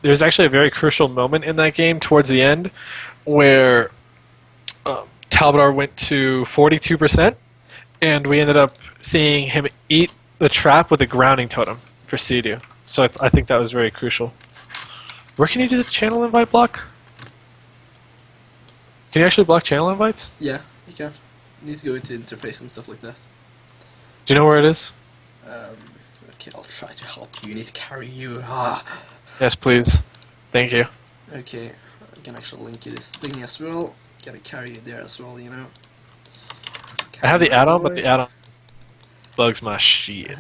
there's actually a very crucial moment in that game towards the end where Talbadar went to 42%, and we ended up seeing him eat the trap with a grounding totem for Sea-Doo. So I think that was very crucial. Where can you do the channel invite block? Can you actually block channel invites? Yeah, you can. You need to go into interface and stuff like that. Do you know where it is? Okay, I'll try to help you. You need to carry you. Ah. Yes, please. Thank you. Okay, I can actually link you this thing as well. Gotta carry you there as well, you know. I have the add-on, but the add-on bugs my shit.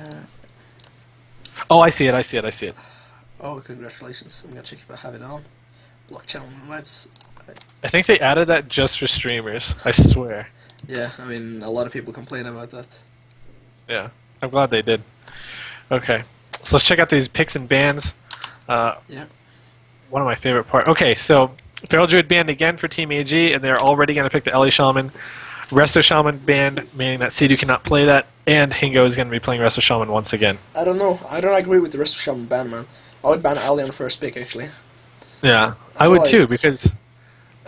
Oh, I see it, I see it, I see it. Oh, congratulations. I'm gonna check if I have it on. Block channel invites. I think they added that just for streamers, I swear. Yeah, I mean, a lot of people complain about that. Yeah, I'm glad they did. Okay, so let's check out these picks and bans. Yeah. One of my favorite parts. Okay, so Feral Druid banned again for Team AG, and they're already going to pick the Ellie Shaman. Resto Shaman banned, meaning that Sea-Doo cannot play that, and Hingo is going to be playing Resto Shaman once again. I don't know. I don't agree with the Resto Shaman ban, man. I would ban Ellie on first pick, actually. Yeah, I would too, because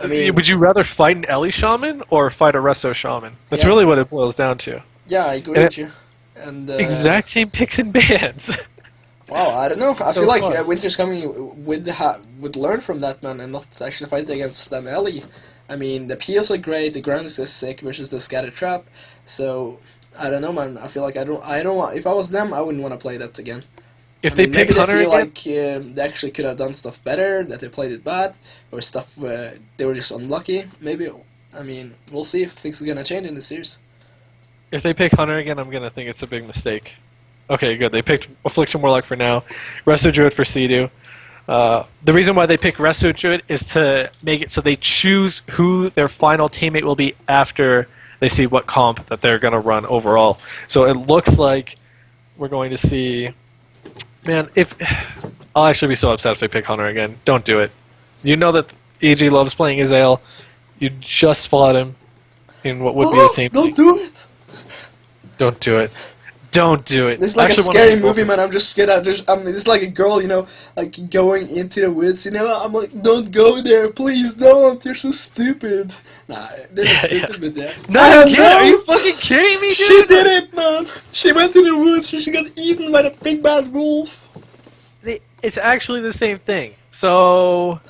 I mean, would you rather fight an Ellie Shaman or fight a Resto Shaman? That's Yeah. really what it boils down to. yeah, I agree with you. And Exact same picks and bans. wow, I don't know. I So feel like fun. Winter's Coming would learn from that, man, and not actually fight against an Ellie. I mean, the peels are great, the ground is so sick versus the scatter trap. So I don't know, man. I feel like I don't want. If I was them, I wouldn't want to play that again. If I they mean, pick maybe Hunter they feel again, like they actually could have done stuff better, that they played it bad, or stuff where they were just unlucky. Maybe. I mean, we'll see if things are gonna change in this series. if they pick Hunter again, I'm going to think it's a big mistake. Okay, good. They picked Affliction Warlock for now. Resto Druid for Sea-Doo. The reason why they pick Resto Druid is to make it so they choose who their final teammate will be after they see what comp that they're going to run overall. So it looks like we're going to see... Man, I'll actually be so upset if they pick Hunter again. Don't do it. You know that EG loves playing Azael. You just fought him in what would be the same Don't thing. do it! Don't do it. Don't do it. This is like a Actually, wanna scary see movie, both man. I'm just scared. It's like a girl, you know, like going into the woods. You know, I'm like, don't go there, please, don't. You're so stupid. Nah, they're not stupid, but yeah. No, I you can't. Are you fucking kidding me, dude? She did it, man. She went to the woods. She got eaten by the big bad wolf. It's actually the same thing. So,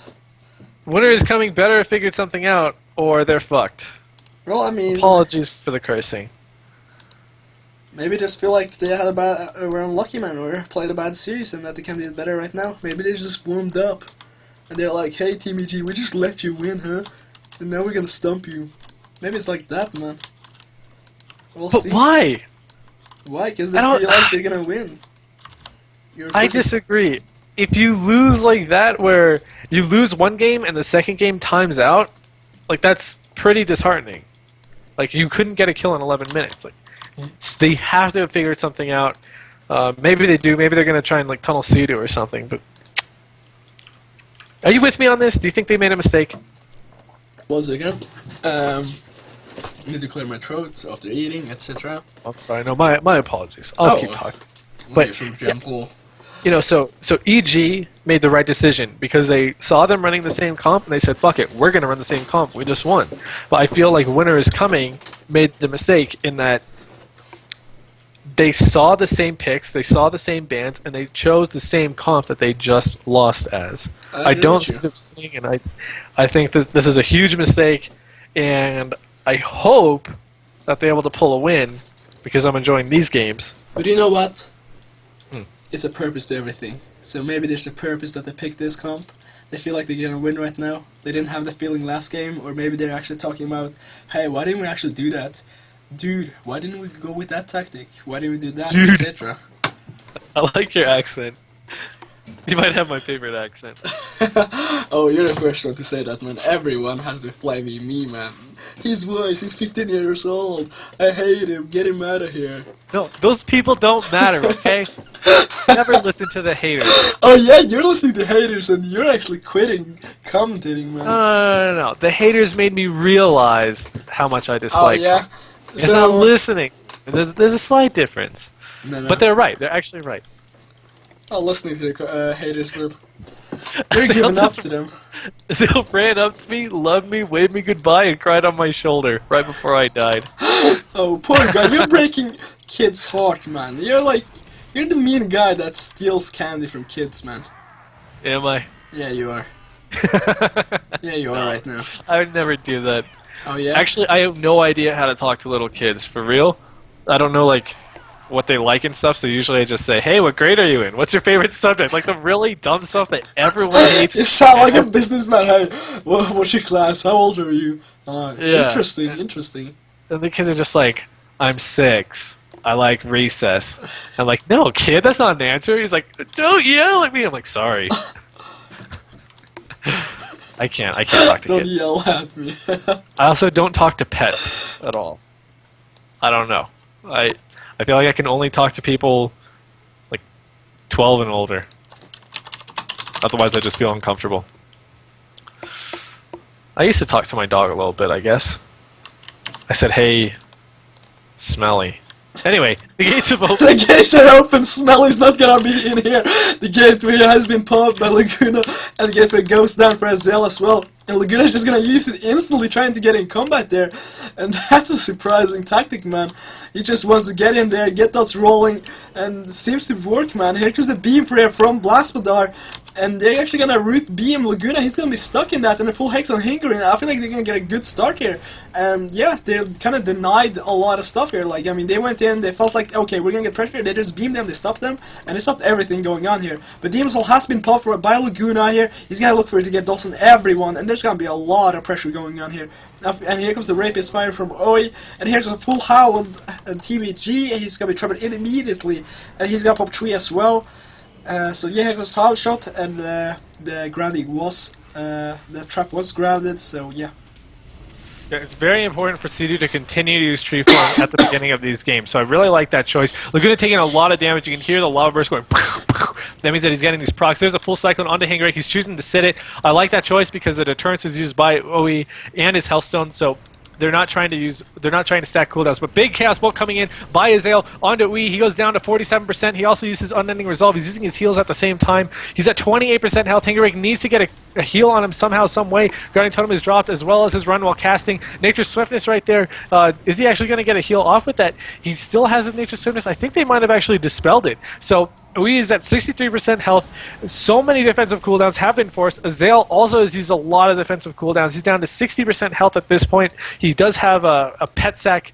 Winter is Coming better figured something out, or they're fucked. Well, I mean, Apologies for the cursing. maybe just feel like they had were unlucky, man, or played a bad series, and that they can do it better right now. Maybe they just warmed up, and they're like, "Hey, Team EG, we just let you win, huh? And now we're gonna stump you." Maybe it's like that, man. We'll But see. why? Why? Because they I don't- feel like they're gonna win. I disagree. If you lose like that, where you lose one game and the second game times out, like that's pretty disheartening. Like you couldn't get a kill in 11 minutes. Like they have to have figured something out. Maybe they do. Maybe they're gonna try and like tunnel Sea-Doo or something. But are you with me on this? Do you think they made a mistake? Once again, need to clear my throat after eating, etc. I'm sorry. No, my apologies. I'll keep talking. But, You're so gentle. You know, so EG made the right decision because they saw them running the same comp and they said, "Fuck it, we're gonna run the same comp. We just won." But I feel like Winter is Coming made the mistake in that they saw the same picks, they saw the same bands, and they chose the same comp that they just lost as. I agree don't with see you. the reasoning, and I think this is a huge mistake, and I hope that they're able to pull a win because I'm enjoying these games. But you know what? Hmm. It's a purpose to everything. So maybe there's a purpose that they picked this comp. They feel like they're gonna win right now. They didn't have the feeling last game, or maybe they're actually talking about, hey, why didn't we actually do that? Dude, why didn't we go with that tactic? Why did we do that, Dude. etc. I like your accent. You might have my favorite accent. Oh, you're the first one to say that, man. Everyone has been flaming me, man. His voice, he's 15 years old. I hate him. Get him out of here. No, those people don't matter, okay? Never listen to the haters. Oh yeah, you're listening to haters and you're actually quitting commentating, man. No. The haters made me realize how much I Oh dislike. yeah. It's not listening. There's a slight difference. No. But they're right. They're actually right. I'm listening to the haters, man. You're Azael giving up just- to them. Azael ran up to me, loved me, waved me goodbye, and cried on my shoulder right before I died. Oh, poor guy, you're breaking kids' heart, man. You're the mean guy that steals candy from kids, man. Am I? Yeah, you are. Yeah, you are right now. I would never do that. Oh, yeah? Actually, I have no idea how to talk to little kids. For real? I don't know, like, what they like and stuff, so usually I just say, hey, what grade are you in? What's your favorite subject? Like, the really dumb stuff that everyone hates. You sound like a businessman. Hey, what's your class? How old are you? Yeah. Interesting. And the kids are just like, I'm 6. I like recess. I'm like, no, kid, that's not an answer. He's like, don't yell at me. I'm like, sorry. I can't talk to Don't kids. yell at me. I also don't talk to pets at all. I don't know. I feel like I can only talk to people like 12 and older. Otherwise, I just feel uncomfortable. I used to talk to my dog a little bit, I guess. I said, hey, Smelly. Anyway, the gates have opened. The gates are open. Smelly's not gonna be in here. The gateway has been popped by Laguna, and the gateway goes down for Azael as well. And Laguna's just gonna use it instantly, trying to get in combat there. And that's a surprising tactic, man. He just wants to get in there, get us rolling, and it seems to work, man. Here comes the beam prayer from Blaspodar, and they're actually gonna root beam Laguna. He's gonna be stuck in that, and a full hex on Hingering. I feel like they're gonna get a good start here. And yeah, they kind of denied a lot of stuff here. Like, I mean, they went in, they felt like, okay, we're gonna get pressure. They just beamed them, they stopped them, and they stopped everything going on here. But Demon's Hole has been popped by Laguna here. He's gonna look for it to get Dawson everyone, and there's gonna be a lot of pressure going on here. And here comes the Rapist Fire from Oi, and here's a full howl on TBG, and he's gonna be trapped immediately, and he's gonna pop 3 as well. So yeah, here's a solid shot, and the grounding was, the trap was grounded, so yeah. Yeah, it's very important for C2 to continue to use tree form at the beginning of these games, so I really like that choice. Laguna taking a lot of damage. You can hear the lava burst going. That means that he's getting these procs. There's a full cyclone onto Hangreik. He's choosing to sit it. I like that choice because the deterrence is used by OE and his Healthstone, so they're not trying to stack cooldowns. But big Chaos Bolt coming in by Azael onto OE. He goes down to 47%. He also uses Unending Resolve. He's using his heals at the same time. He's at 28% health. Hangreik needs to get a heal on him somehow, some way. Guardian Totem is dropped, as well as his run while casting. Nature's Swiftness right there. Is he actually going to get a heal off with that? He still has his Nature's Swiftness. I think they might have actually dispelled it. So OE is at 63% health. So many defensive cooldowns have been forced. Azael also has used a lot of defensive cooldowns. He's down to 60% health at this point. He does have a pet sack,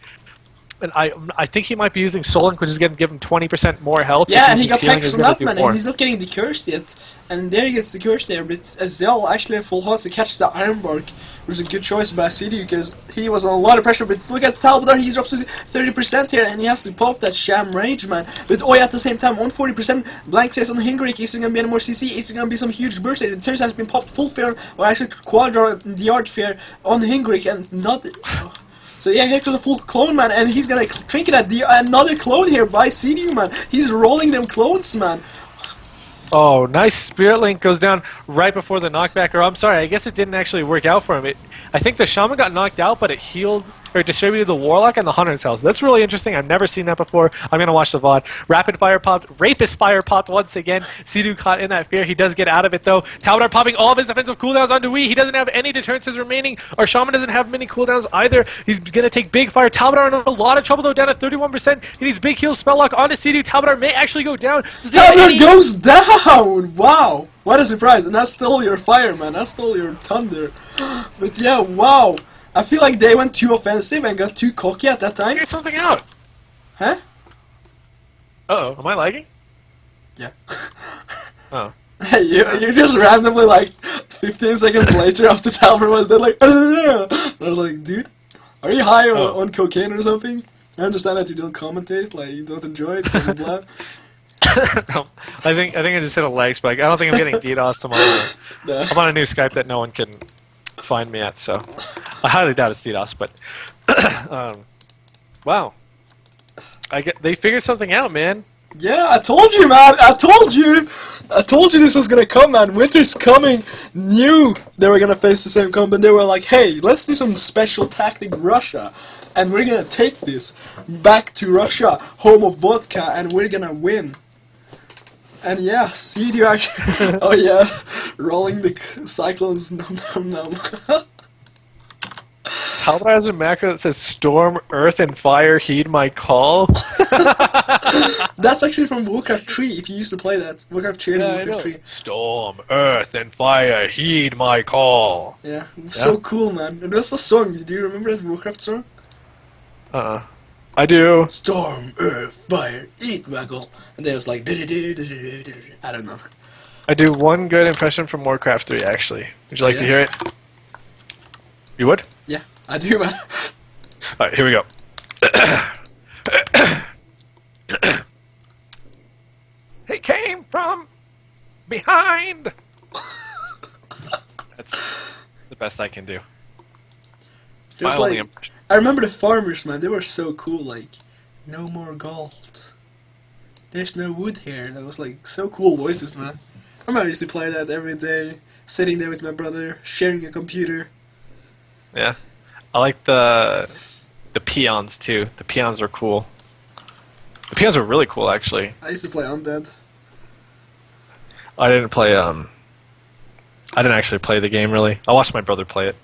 and I think he might be using Soul Link, which is going to give him 20% more health. Yeah, and he got healing, hexed from that, man, and he's not getting the curse yet. And there he gets the curse there, but Azael actually full health, he catches the Ironbark, which is a good choice by CD because he was on a lot of pressure. But look at Talbot, he's up to 30% here, and he has to pop that Sham Rage, man. But Oi at the same time, on 40%, Blank says on Hingreik, is there going to be any more CC? Is there going to be some huge burst here? The turns has been popped full fair, or actually Quadra the Yard fair on Hingreik, and not... So yeah, here comes a full clone, man, and he's gonna trinket at another clone here by CDU, man. He's rolling them clones, man. Oh, nice Spirit Link goes down right before the knockback. Or I'm sorry, I guess it didn't actually work out for him. I think the Shaman got knocked out, but it healed or distributed the Warlock and the Hunter's health. That's really interesting. I've never seen that before. I'm going to watch the VOD. Rapid Fire popped. Rapist Fire popped once again. Sidu caught in that fear. He does get out of it, though. Talbot popping all of his defensive cooldowns onto Wii. He doesn't have any deterrences remaining. Our Shaman doesn't have many cooldowns either. He's going to take big fire. Talbot in a lot of trouble, though, down at 31%. He needs big heal spell lock onto Sidu. Talbot may actually go down. Talbot goes down! Wow! What a surprise. And that stole your fire, man. That stole your thunder. But yeah, wow. I feel like they went too offensive and got too cocky at that time. Figured something out. Huh? Uh-oh. Am I lagging? Yeah. Oh. Hey, you just randomly, like, 15 seconds later after Talbot was there, like, I was like, dude, are you high on cocaine or something? I understand that you don't commentate, like, you don't enjoy it, blah, blah, blah. No, I think I just hit a lag spike. I don't think I'm getting DDoS tomorrow. No. I'm on a new Skype that no one can find me at, so I highly doubt it's DDoS. But wow, they figured something out, man. Yeah, I told you, man. I told you this was gonna come, man. Winter's coming. Knew they were gonna face the same comp, and they were like, "Hey, let's do some special tactic, Russia, and we're gonna take this back to Russia, home of vodka, and we're gonna win." And yeah, see you actually. Oh yeah, rolling the cyclones. Nom. Talbot has a macro that says storm, earth, and fire heed my call. That's actually from Warcraft 3. If you used to play that, Warcraft 3 and Yeah, I Warcraft know. 3. Storm, earth, and fire heed my call. Yeah, so cool, man. And that's the song. Do you remember that Warcraft song? I do. Storm, earth, fire, eat waggle. And then it was like, I don't know. I do one good impression from Warcraft 3, actually. Would you like to hear it? You would? Yeah, I do, man. Alright, here we go. He came from behind. That's the best I can do. It was like, I remember the farmers, man. They were so cool. Like, no more gold. There's no wood here. That was like so cool voices, man. I remember I used to play that every day, sitting there with my brother, sharing a computer. Yeah, I like the peons too. The peons are cool. The peons are really cool, actually. I used to play Undead. I didn't play. I didn't actually play the game really. I watched my brother play it.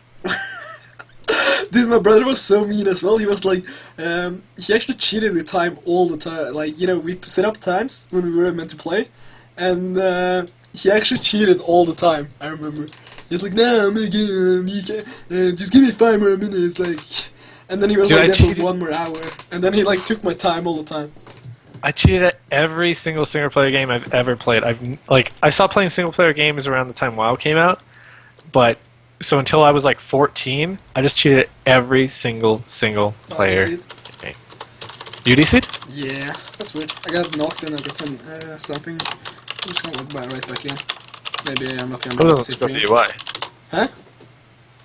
Dude, my brother was so mean as well. He was like, he actually cheated with time all the time. Like, you know, we set up times when we were meant to play, and he actually cheated all the time. I remember. He's like, no, I'm making, you can, just give me 5 more minutes, like. And then he was like there for 1 more hour, and then he like took my time all the time. I cheated at every single single-player game I've ever played. I stopped playing single-player games around the time WoW came out, but so until I was like 14, I just cheated at every single player game. You DC'd? Yeah, that's weird. I got knocked and I got some something. I'm just gonna look right back in. Maybe I'm not gonna I hope it doesn't screw up the UI. Huh?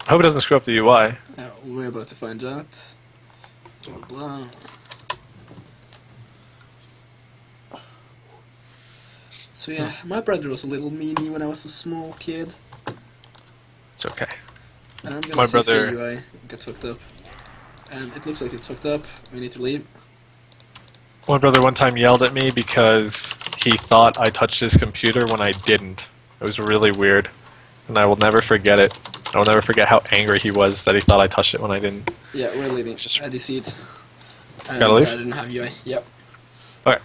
I hope it doesn't screw up the UI. We're about to find out. Blah. So yeah, my brother was a little meanie when I was a small kid. It's okay. And I'm gonna My see if brother- the UI got fucked up. And it looks like it's fucked up. We need to leave. My brother one time yelled at me because he thought I touched his computer when I didn't. It was really weird, and I will never forget it. I will never forget how angry he was that he thought I touched it when I didn't. Yeah, we're leaving. Just- I DC'd. And Gotta leave? I didn't have UI. Yep. Okay.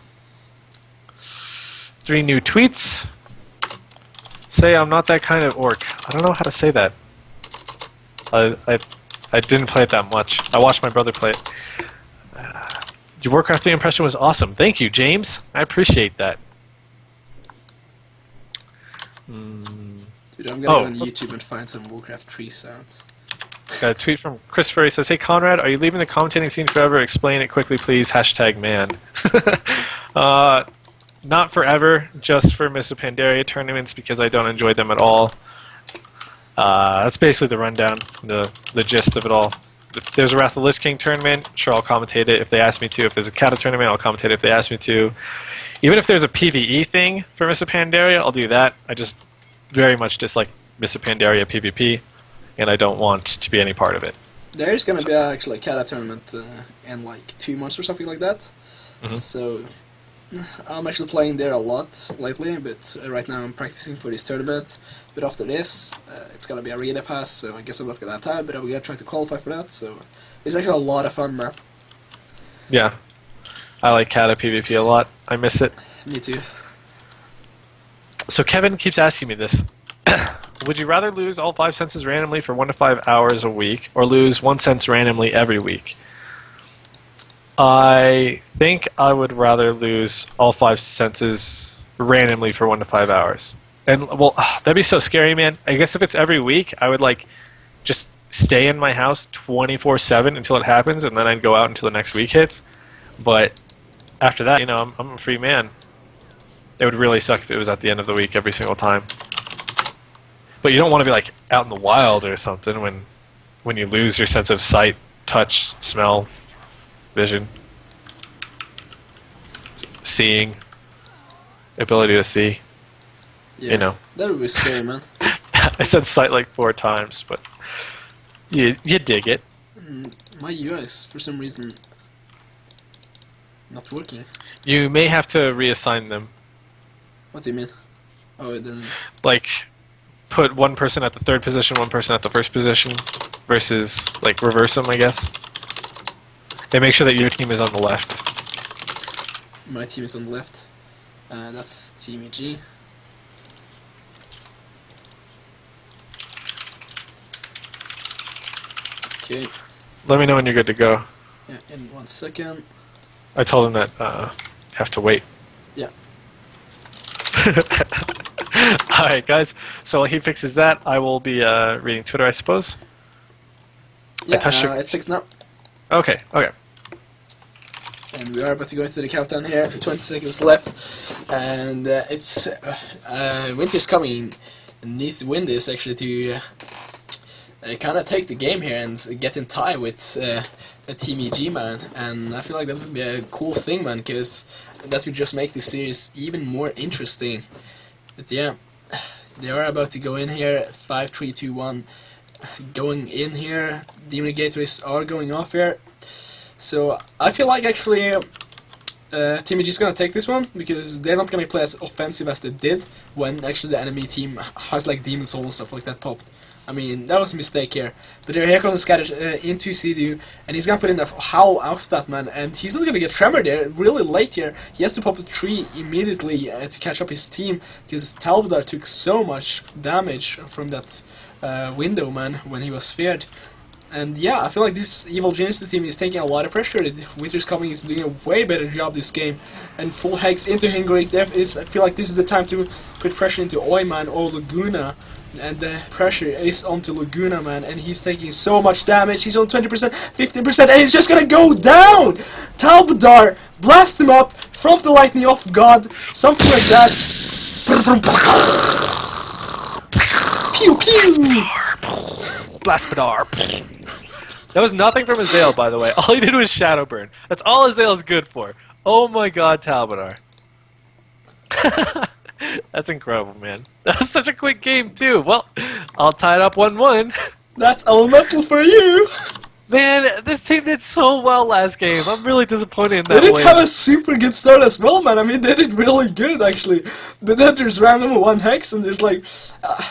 3 new tweets. Say I'm not that kind of orc. I don't know how to say that. I didn't play it that much. I watched my brother play it. Your Warcraft 3 impression was awesome. Thank you, James. I appreciate that. Dude, I'm gonna go on YouTube and find some Warcraft 3 sounds. Got a tweet from Christopher. He says, "Hey Conrad, are you leaving the commentating scene forever? Explain it quickly, please. #man." Not forever, just for Miss Pandaria tournaments because I don't enjoy them at all. That's basically the rundown, the gist of it all. If there's a Wrath of the Lich King tournament, sure I'll commentate it if they ask me to. If there's a Kata tournament, I'll commentate it if they ask me to. Even if there's a PvE thing for Miss Pandaria, I'll do that. I just very much dislike Miss Pandaria PvP, and I don't want to be any part of it. There's gonna be actually a Kata tournament in like 2 months or something like that. So I'm actually playing there a lot lately, but right now I'm practicing for this tournament. But after this, it's gonna be a relay pass, so I guess I'm not gonna have time, but I'm gonna try to qualify for that. So it's actually a lot of fun, man. Yeah, I like Kata PvP a lot. I miss it. Me too. So Kevin keeps asking me this. Would you rather lose all 5 senses randomly for 1 to 5 hours a week, or lose 1 sense randomly every week? I think I would rather lose all 5 senses randomly for 1 to 5 hours. And, well, that'd be so scary, man. I guess if it's every week, I would, like, just stay in my house 24/7 until it happens, and then I'd go out until the next week hits. But after that, you know, I'm a free man. It would really suck if it was at the end of the week every single time. But you don't want to be, like, out in the wild or something when you lose your sense of sight, touch, smell, vision, seeing, ability to see. Yeah, you know. that would be scary, man. I said sight like 4 times, but you dig it. My UI is, for some reason, not working. You may have to reassign them. What do you mean? Oh, then Like, put one person at the third position, one person at the first position, versus like reverse them, I guess. They make sure that your team is on the left. my team is on the left. That's Team EG. Okay. Let me know when you're good to go. Yeah, in 1 second. I told him that you have to wait. Yeah. Alright, guys. So while he fixes that, I will be reading Twitter, I suppose. Yeah, touched your- it's fixed now. Okay, okay. And we are about to go into the countdown here. 20 seconds left. And it's winter's coming. And needs to win this actually to kind of take the game here and get in tie with a Team EG, man. And I feel like that would be a cool thing, man, because that would just make the series even more interesting. But yeah, they are about to go in here. 5, 3, 2, 1. Going in here. Demon Gateways are going off here. So I feel like actually Team EG is gonna take this one because they're not gonna play as offensive as they did when actually the enemy team has like Demon Soul and stuff like that popped. I mean, that was a mistake here. But here comes the scatter into CDU, and he's gonna put in the howl after that, man. And he's not gonna get Tremor there really late here. He has to pop a 3 immediately to catch up his team because Talbot took so much damage from that window, man, when he was feared. And yeah, I feel like this Evil Genius team is taking a lot of pressure. Winter's Coming is doing a way better job this game. And full hex into Hingrick. I feel like this is the time to put pressure into Oyman or Laguna. And the pressure is onto Laguna, man. And he's taking so much damage. He's on 20%, 15%, and he's just gonna go down! Talbot, blast him up, from the lightning off God, something like that. Pew pew! Blaspadar. That was nothing from Azael, by the way. All he did was Shadow Burn. That's all Azael's good for. Oh my god, Talbot. That's incredible, man. That was such a quick game, too. Well, I'll tie it up 1-1. That's elemental for you! Man, this team did so well last game. I'm really disappointed in They that didn't win. have a super good start as well, man. I mean, they did really good, actually. But then there's random 1 hex, and there's like...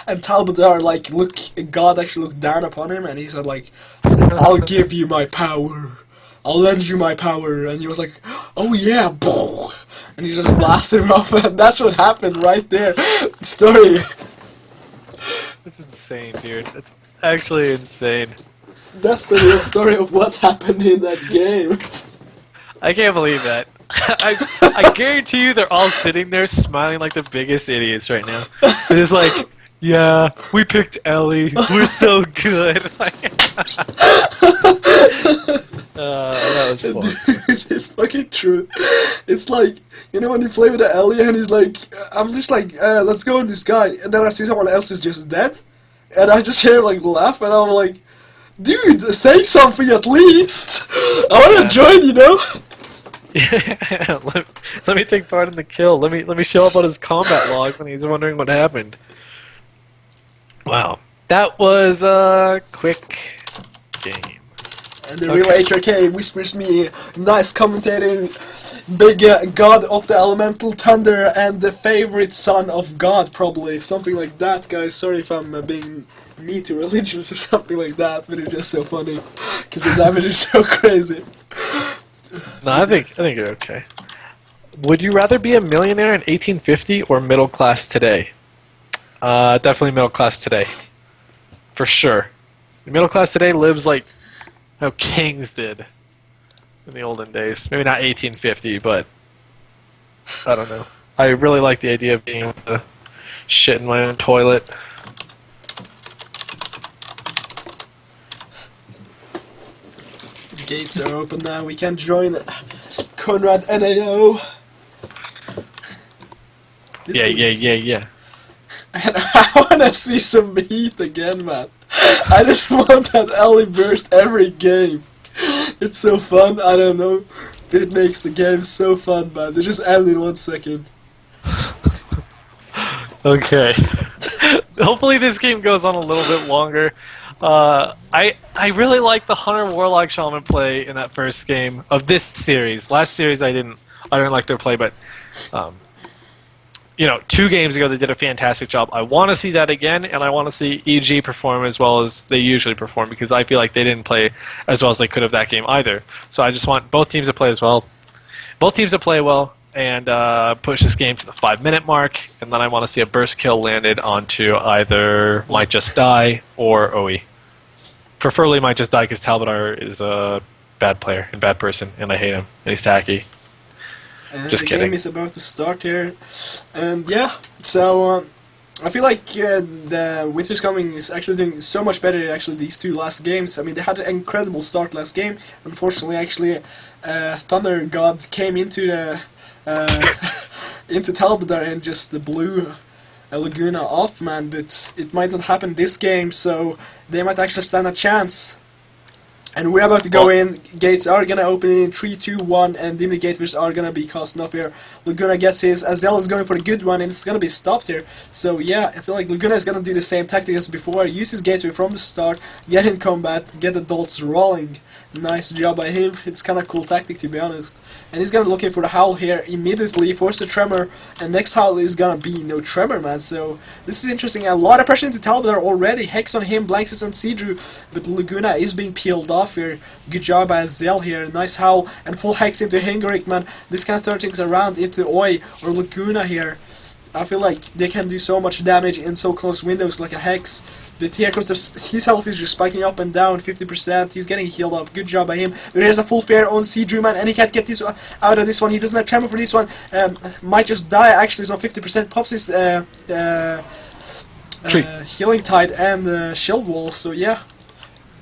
and Talbot like, look... God actually looked down upon him, and he said like... I'll give you my power. I'll lend you my power. And he was like, oh yeah, and he just blasted him off, and that's what happened right there. Story. It's insane, dude. It's actually insane. That's the real story of what happened in that game. I can't believe that. I guarantee you they're all sitting there smiling like the biggest idiots right now. They're just like, yeah, we picked Ellie. We're so good. That was fun. Dude, it's fucking true. It's like, you know when you play with the Ellie and he's like, I'm just like, let's go with this guy. And then I see someone else is just dead. And I just hear him like laugh and I'm like, dude, say something at least. I want to join, you know? Yeah, let me take part in the kill. Let me show up on his combat log when he's wondering what happened. Wow, that was a quick game. And the real HRK whispers me, nice commentating, big god of the elemental thunder and the favorite son of God, probably something like that, guys. Sorry if I'm being mean to religions or something like that, but it's just so funny because the damage is so crazy. No, I think you're okay. Would you rather be a millionaire in 1850 or middle class today? Definitely middle class today, for sure. The middle class today lives like how kings did in the olden days. Maybe not 1850, but I don't know. I really like the idea of being able to shit in my own toilet. Gates are open now. We can join Conrad NAO. Yeah. And I wanna see some heat again, man. I just want that Ellie burst every game. It's so fun, I don't know. It makes the game so fun, man. They just end in 1 second. Okay. Hopefully this game goes on a little bit longer. I really like the Hunter Warlock Shaman play in that first game of this series. Last series I didn't like their play, but you know, 2 games ago they did a fantastic job. I want to see that again, and I want to see EG perform as well as they usually perform, because I feel like they didn't play as well as they could have that game either. So I just want both teams to play as well. Both teams to play well and push this game to the 5-minute mark, and then I want to see a burst kill landed onto either Might Just Die or OE. Preferably Might Just Die, because Talbot is a bad player and bad person, and I hate him, and he's tacky. And Just the kidding. game is about to start here, and yeah, so I feel like the Winter's Coming is actually doing so much better. Actually, these 2 last games. I mean, they had an incredible start last game. Unfortunately, actually, Thunder God came into the into Talbot and just blew Laguna off, man. But it might not happen this game, so they might actually stand a chance. And we're about to go in. Gates are gonna open in 3, 2, 1, and Dimly Gators are gonna be casting off here. Laguna gets his. Azael is going for a good one, and it's gonna be stopped here. So yeah, I feel like Laguna is gonna do the same tactic as before. Use his gateway from the start, get in combat, get the dolts rolling. Nice job by him. It's kind of cool tactic, to be honest. And he's gonna looking for the howl here immediately, force the tremor, and next howl is gonna be no tremor, man. So this is interesting. A lot of pressure into Talbot already. Hex on him, blanks is on Seadrew, but Laguna is being peeled off here. Good job by Azael here. Nice howl and full hex into Hengrik, man. This can turn things around into Oi or Laguna here. I feel like they can do so much damage in so close windows like a hex. But here comes his health is just spiking up and down 50%. He's getting healed up. Good job by him. But here's a full fair on Seadrew, man, and he can't get this out of this one. He doesn't have tremor for this one. Might Just Die actually is on 50%. Pops his healing tide and shield wall. So yeah.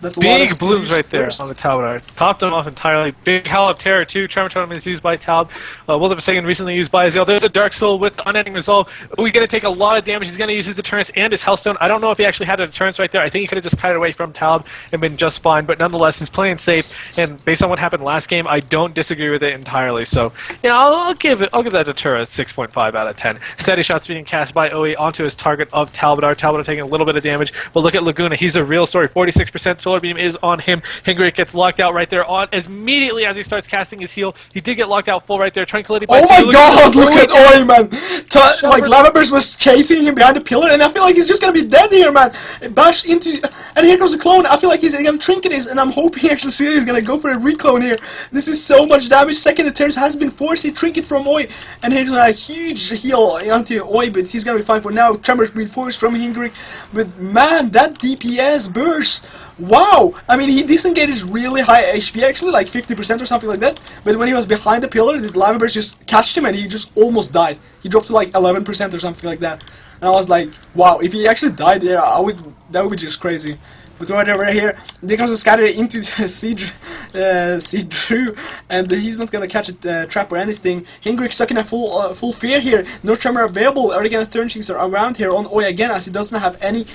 That's a lot Big of blooms right there first. on the Talbot. Topped him off entirely. Big Howl of Terror too. Tremor Totem is used by Talbot. Will of a Second recently used by Azael. There's a Dark Soul with Unending Resolve. We're going to take a lot of damage. He's going to use his Deterrence and his Hellstone. I don't know if he actually had a Deterrence right there. I think he could have just cut it away from Talbot and been just fine. But nonetheless, he's playing safe. And based on what happened last game, I don't disagree with it entirely. So, you know, I'll give that Deterrence 6.5 out of 10. Steady shots being cast by OE onto his target of Talbot. Talbot taking a little bit of damage. But look at Laguna. He's a real story. 46% Solar Beam is on him. Hengrik gets locked out right there on as immediately as he starts casting his heal. He did get locked out full right there. Tranquility by Oh my Steelix. god, look at Oi, man! Like, Lava Burst was chasing him behind the pillar, and I feel like he's just gonna be dead here, man! Bashed into... And here comes the clone. I feel like he's gonna trinket this, and I'm hoping actually Siri is gonna go for a reclone here. This is so much damage. Second Deterrence has been forced. He trinket from Oi, and here's a huge heal onto Oi, but he's gonna be fine for now. Tremor's been forced from Hengrik, but man, that DPS burst! Wow! I mean, he disengaged really high HP, actually, like 50% or something like that. But when he was behind the pillar, the Lava Burst just catched him and he just almost died. He dropped to like 11% or something like that. And I was like, wow, if he actually died there, that would be just crazy. But whatever here, there comes a scatter into Seadrew, and he's not gonna catch a trap or anything. Hengrik stuck in a full fear here. No tremor available. Are they gonna turn things around here on Oi again, as he doesn't have any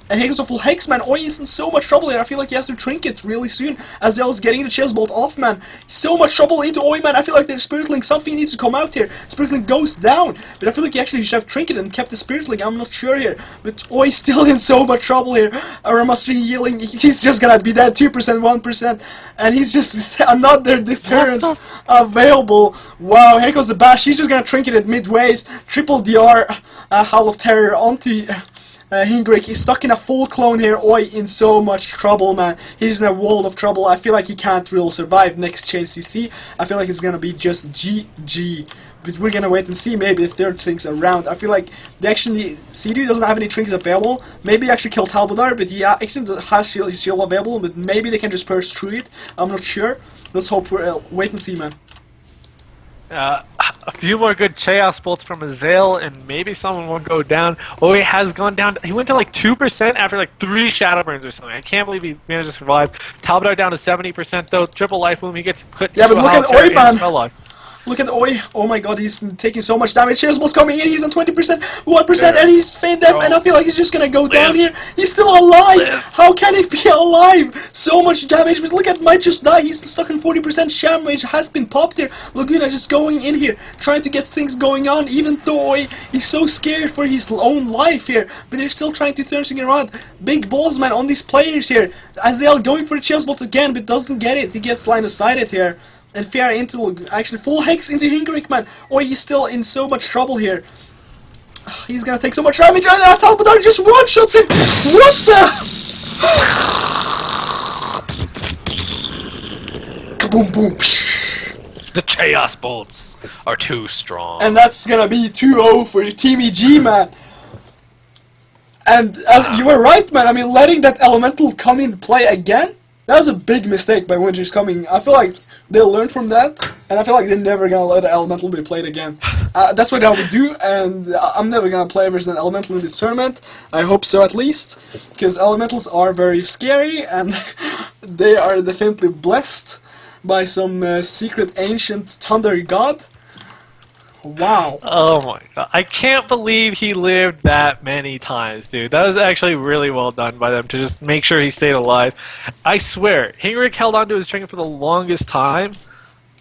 and here goes a full Hex, man. Oi is in so much trouble here. I feel like he has to trinket really soon. Azael is getting the Chills Bolt off, man. So much trouble into Oi, man. I feel like the Spirit Link, something needs to come out here. Spirit Link goes down. But I feel like he actually should have trinket and kept the Spirit Link. I'm not sure here. But Oi still in so much trouble here. Aramaster healing. He's just gonna be dead 2%, 1%. And he's just another deterrence available. Wow, here goes the Bash. He's just gonna trinket it midways. Triple DR, Howl of Terror onto... Hengrik, he's stuck in a full clone here. Oi in so much trouble, man. He's in a world of trouble. I feel like he can't really survive next CC. I feel like it's gonna be just GG. But we're gonna wait and see. Maybe if there are things around. I feel like they actually... CD doesn't have any trinkets available. Maybe actually kill Talbot, but he actually has his shield available. But maybe they can just burst through it. I'm not sure. Let's hope for... wait and see, man. A few more good Chaos Bolts from Azael, and maybe someone will go down. Oh, he has gone down. He went to like 2% after like 3 Shadow Burns or something. I can't believe he managed to survive. Talbot down to 70% though. Triple Life Wound. He gets put yeah, but look at Oi, man. Spell Look at Oi. Oh my god, he's taking so much damage. Chillsball's coming in. He's on 20%, 1%, and he's faint death. And I feel like he's just gonna go down here. He's still alive. How can he be alive? So much damage. But look at Might Just Die. He's stuck in 40%. Sham Rage has been popped here. Laguna just going in here, trying to get things going on. Even though Oi is so scared for his own life here, but they're still trying to turn things around. Big balls, man, on these players here. Azael going for the Chillsballs again, but doesn't get it. He gets line of sighted here. And Fair into actually full hex into Hingrick, man. Oh, he's still in so much trouble here. He's gonna take so much damage, and that Talbot just one-shots him! What the? Kaboom boom! The Chaos Bolts are too strong. And that's gonna be 2-0 for Team EG, man. And you were right, man. I mean, letting that Elemental come in play again, that was a big mistake by Winters CominG. I feel like they'll learn from that, and I feel like they're never gonna let an Elemental be played again. That's what I would do, and I'm never gonna play versus an Elemental in this tournament. I hope so, at least, because Elementals are very scary, and they are definitely blessed by some secret ancient thunder god. Wow. Oh my god. I can't believe he lived that many times, dude. That was actually really well done by them to just make sure he stayed alive. I swear, Hingrick held on to his trinket for the longest time.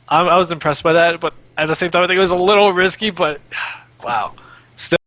I was impressed by that, but at the same time I think it was a little risky, but wow. Still